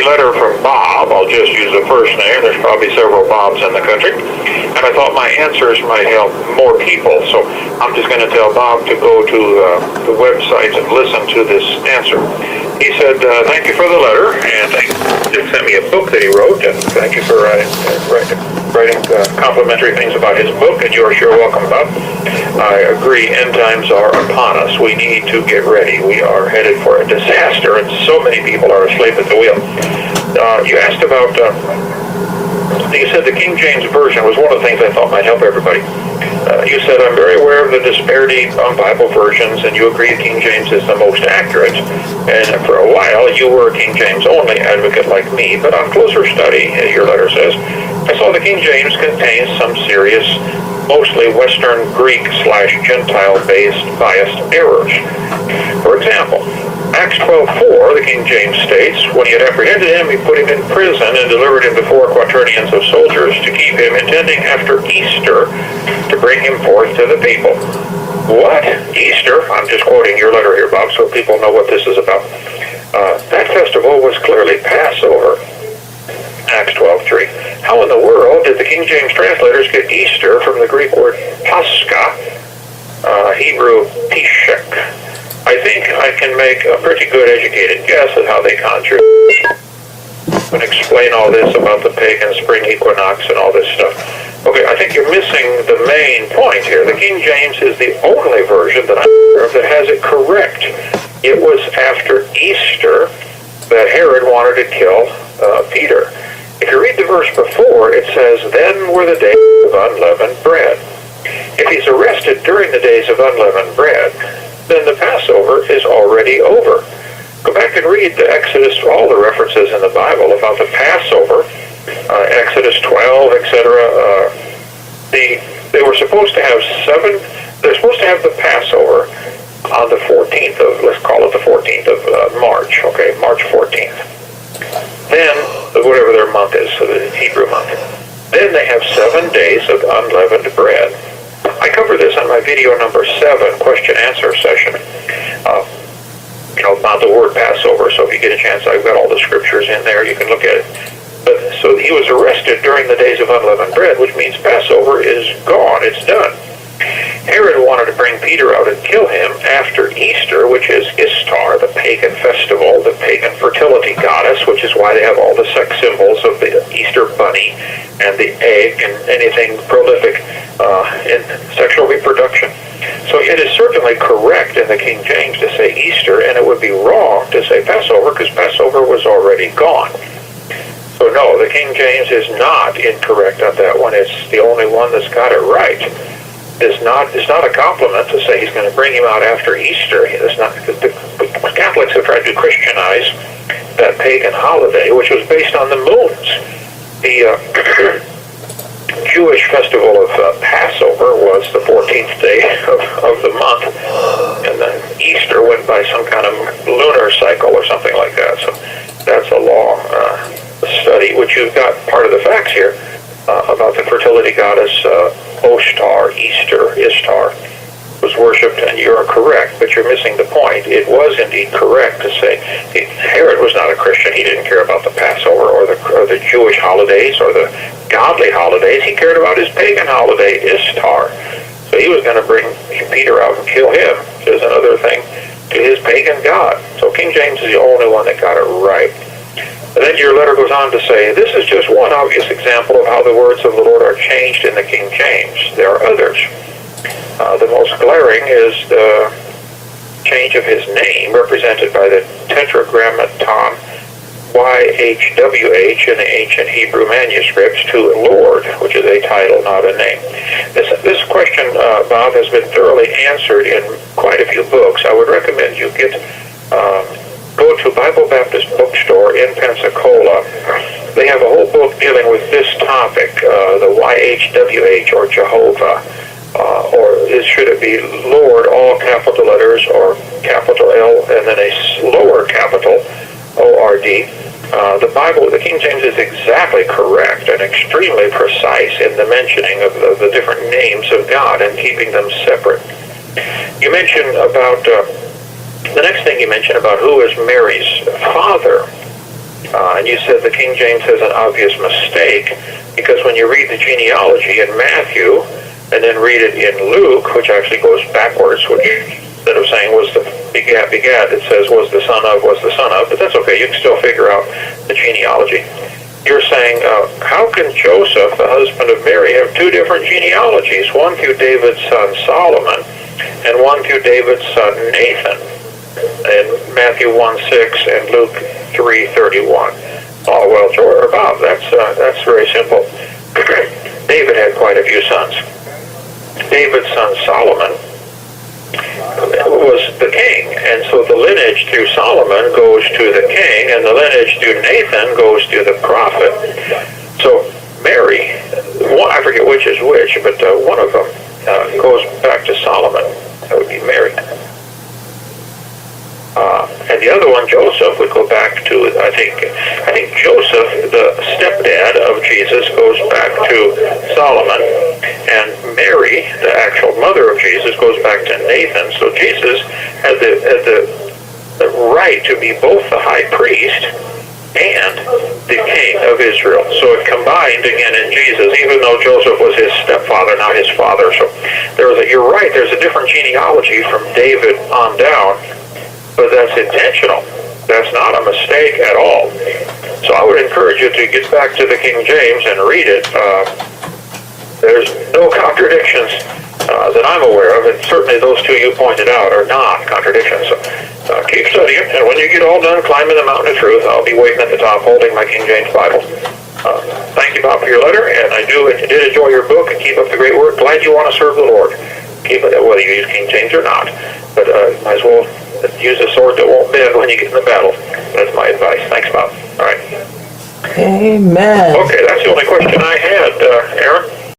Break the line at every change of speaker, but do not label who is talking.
letter from Bob. I'll just use the first name. There's probably several Bobs in the country. And I thought my answers might help more people. So I'm just going to tell Bob to go to the website and listen to this answer. He said, thank you for the letter, and he sent me a book that he wrote, and thank you for writing complimentary things about his book, and you are sure welcome, Bob. I agree, end times are upon us. We need to get ready. We are headed for a disaster, and so many people are asleep at the wheel. You asked about, you said the King James Version was one of the things I thought might help everybody. You said, I'm very aware of the disparity on Bible versions, and you agree King James is the most accurate. And for a while, you were a King James only advocate like me, but on closer study, your letter says, I saw the King James contains some serious, mostly Western Greek/Gentile-based biased errors. For example, Acts 12:4, the King James states, when he had apprehended him, he put him in prison and delivered him before quaternions of soldiers to keep him, intending after Easter to bring him forth to the people. What? Easter? I'm just quoting your letter here, Bob, so people know what this is about. That festival was clearly Passover. Acts 12:3. How in the world did the King James translators get Easter from the Greek word Pascha, Hebrew Pishek? I think I can make a pretty good educated guess at how they contribute and explain all this about the pagan spring equinox and all this stuff. Okay, I think you're missing the main point here. The King James is the only version that I'm aware of that has it correct. It was after Easter that Herod wanted to kill Peter. If you read the verse before, it says, then were the days of unleavened bread. If he's arrested during the days of unleavened bread, then the Passover is already over. Go back and read the Exodus, all the references in the Bible about the Passover, Exodus 12, etc. They were supposed to have they're supposed to have the Passover on the 14th of, let's call it the 14th of March, okay, March 14th. Then, whatever their month is, so the Hebrew month. Then they have 7 days of unleavened bread. I cover this on my video number 7, question-answer session, about the word Passover. So if you get a chance, I've got all the scriptures in there. You can look at it. But so he was arrested during the days of unleavened bread, which means Passover is gone. It's done. Herod wanted to bring Peter out and kill him after Easter, which is Ishtar, the pagan festival, the pagan fertility goddess, which is why they have all the sex symbols of the Easter bunny and the egg and anything prolific in sexual reproduction. So it is certainly correct in the King James to say Easter, and it would be wrong to say Passover because Passover was already gone. So no, the King James is not incorrect on that one. It's the only one that's got it right. It's not a compliment to say he's going to bring him out after Easter. It's not. The Catholics have tried to Christianize that pagan holiday, which was based on the moons. The Jewish festival of Passover was the 14th day of the month, and then Easter went by some kind of lunar cycle or something like that. So that's a long study, which you've got part of the facts here about the fertility goddess Ishtar was worshipped, and you're correct, but you're missing the point. It was indeed correct to say Herod was not a Christian. He didn't care about the Passover or the Jewish holidays or the godly holidays. He cared about his pagan holiday, Ishtar. So he was going to bring Peter out and kill him as another thing to his pagan god. So King James is the only one that got it right. And then your letter goes on to say, this is just one obvious example of how the words of the Lord are changed in the King James. There are others. The most glaring is the change of his name, represented by the tetragrammaton YHWH in the ancient Hebrew manuscripts, to Lord, which is a title, not a name. This question, Bob, has been thoroughly answered in quite a few books. I would recommend you go to Bible Baptist Bookstore in Pensacola. They have a whole book dealing with this topic, the YHWH or Jehovah, should it be Lord, all capital letters, or capital L and then a lower capital O-R-D. The Bible, the King James, is exactly correct and extremely precise in the mentioning of the different names of God and keeping them separate. You mentioned about, the next thing you mentioned about who is Mary's father. And you said the King James has an obvious mistake, because when you read the genealogy in Matthew, and then read it in Luke, which actually goes backwards, which instead of saying was the begat, it says was the son of, but that's okay, you can still figure out the genealogy. You're saying, how can Joseph, the husband of Mary, have two different genealogies, one through David's son Solomon, and one through David's son Nathan, in Matthew 1:6 and Luke 3:31. Oh, well, George, or Bob, that's very simple. David had quite a few sons. David's son Solomon was the king, and so the lineage through Solomon goes to the king, and the lineage through Nathan goes to the prophet. So Mary, I forget which is which, but one of them goes back to Solomon. That would be Mary. And the other one, Joseph, would go back to, I think Joseph, the stepdad of Jesus, goes back to Solomon, and Mary, the actual mother of Jesus, goes back to Nathan. So Jesus had the right to be both the high priest and the king of Israel. So it combined again in Jesus, even though Joseph was his stepfather, not his father. So you're right, there's a different genealogy from David on down. But that's intentional. That's not a mistake at all. So I would encourage you to get back to the King James and read it. There's no contradictions that I'm aware of, and certainly those two you pointed out are not contradictions. So keep studying, and when you get all done climbing the mountain of truth, I'll be waiting at the top holding my King James Bible. Thank you, Bob, for your letter, and I did enjoy your book, and keep up the great work. Glad you want to serve the Lord. Keep it, whether you use King James or not. But might as well use a sword that won't bend when you get in the battle. That's my advice. Thanks, Bob. All right.
Amen.
Okay, that's the only question I